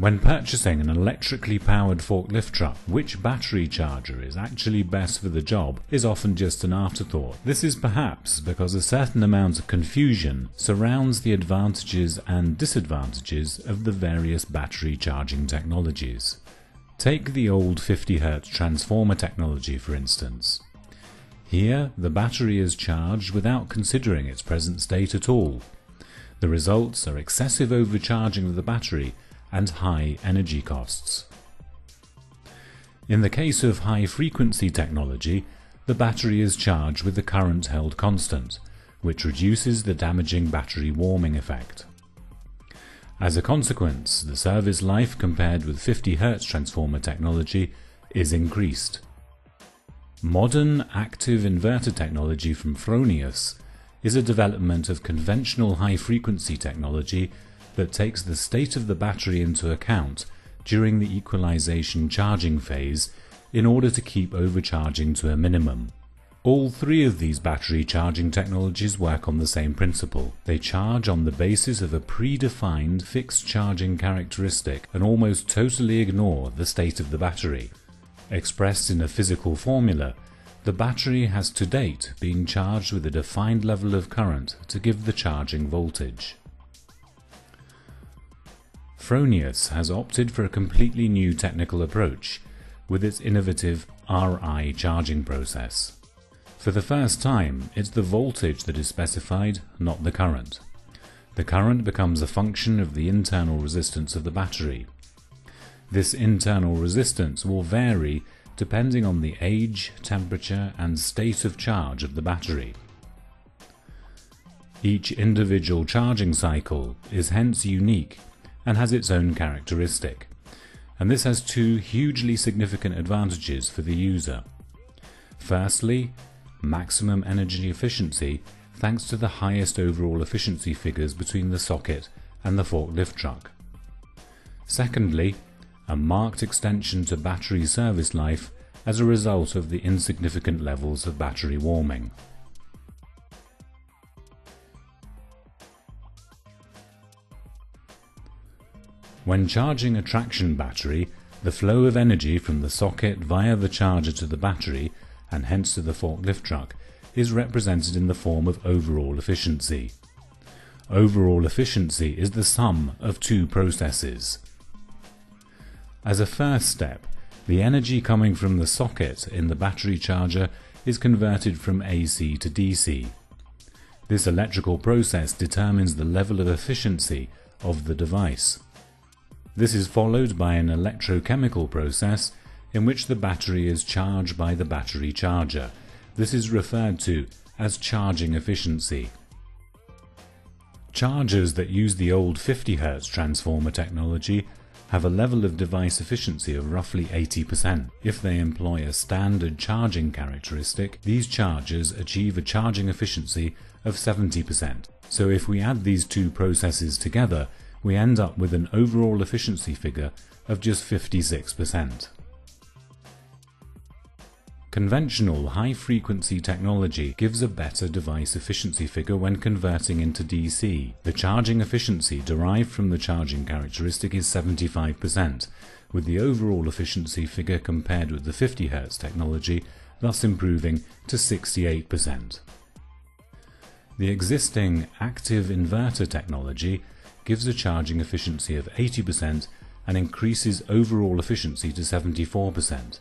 When purchasing an electrically powered forklift truck, which battery charger is actually best for the job is often just an afterthought. This is perhaps because a certain amount of confusion surrounds the advantages and disadvantages of the various battery charging technologies. Take the old 50 Hz transformer technology for instance. Here, the battery is charged without considering its present state at all. The results are excessive overcharging of the battery and high energy costs. In the case of high-frequency technology, the battery is charged with the current held constant, which reduces the damaging battery warming effect. As a consequence, the service life compared with 50 Hz transformer technology is increased. Modern active inverter technology from Fronius is a development of conventional high-frequency technology that takes the state of the battery into account during the equalization charging phase in order to keep overcharging to a minimum. All three of these battery charging technologies work on the same principle. They charge on the basis of a predefined fixed charging characteristic and almost totally ignore the state of the battery. Expressed in a physical formula, the battery has to date been charged with a defined level of current to give the charging voltage. Fronius has opted for a completely new technical approach with its innovative RI charging process. For the first time, it's the voltage that is specified, not the current. The current becomes a function of the internal resistance of the battery. This internal resistance will vary depending on the age, temperature, and state of charge of the battery. Each individual charging cycle is hence unique and has its own characteristic, and this has two hugely significant advantages for the user. Firstly, maximum energy efficiency thanks to the highest overall efficiency figures between the socket and the forklift truck. Secondly, a marked extension to battery service life as a result of the insignificant levels of battery warming. When charging a traction battery, the flow of energy from the socket via the charger to the battery, and hence to the forklift truck, is represented in the form of overall efficiency. Overall efficiency is the sum of two processes. As a first step, the energy coming from the socket in the battery charger is converted from AC to DC. This electrical process determines the level of efficiency of the device. This is followed by an electrochemical process in which the battery is charged by the battery charger. This is referred to as charging efficiency. Chargers that use the old 50 Hz transformer technology have a level of device efficiency of roughly 80%. If they employ a standard charging characteristic, these chargers achieve a charging efficiency of 70%. So if we add these two processes together, we end up with an overall efficiency figure of just 56%. Conventional high-frequency technology gives a better device efficiency figure when converting into DC. The charging efficiency derived from the charging characteristic is 75%, with the overall efficiency figure compared with the 50 Hz technology thus improving to 68%. The existing active inverter technology gives a charging efficiency of 80% and increases overall efficiency to 74%.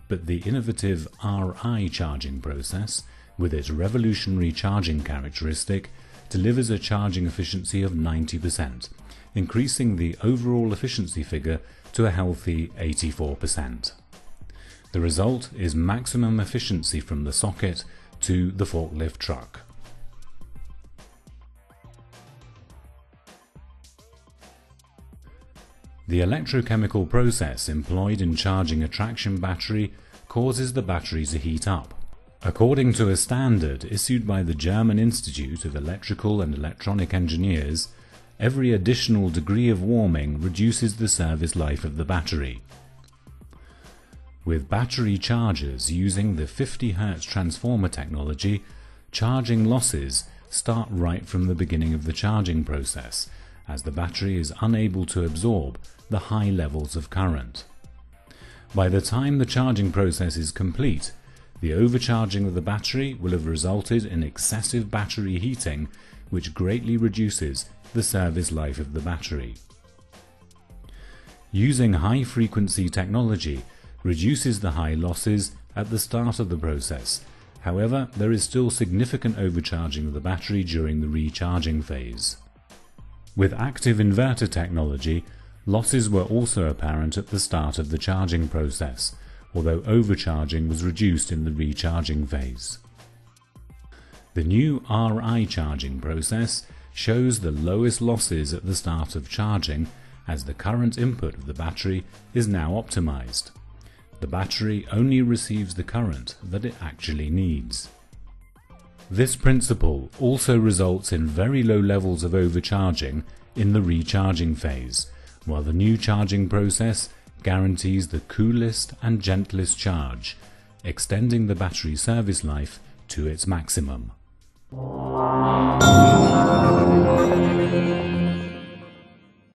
But the innovative RI charging process, with its revolutionary charging characteristic, delivers a charging efficiency of 90%, increasing the overall efficiency figure to a healthy 84%. The result is maximum efficiency from the socket to the forklift truck. The electrochemical process employed in charging a traction battery causes the battery to heat up. According to a standard issued by the German Institute of Electrical and Electronic Engineers, every additional degree of warming reduces the service life of the battery. With battery chargers using the 50 Hz transformer technology, charging losses start right from the beginning of the charging process, as the battery is unable to absorb the high levels of current. By the time the charging process is complete, the overcharging of the battery will have resulted in excessive battery heating, which greatly reduces the service life of the battery. Using high-frequency technology reduces the high losses at the start of the process. However, there is still significant overcharging of the battery during the recharging phase. With active inverter technology, losses were also apparent at the start of the charging process, although overcharging was reduced in the recharging phase. The new RI charging process shows the lowest losses at the start of charging, as the current input of the battery is now optimized. The battery only receives the current that it actually needs. This principle also results in very low levels of overcharging in the recharging phase, while the new charging process guarantees the coolest and gentlest charge, extending the battery service life to its maximum.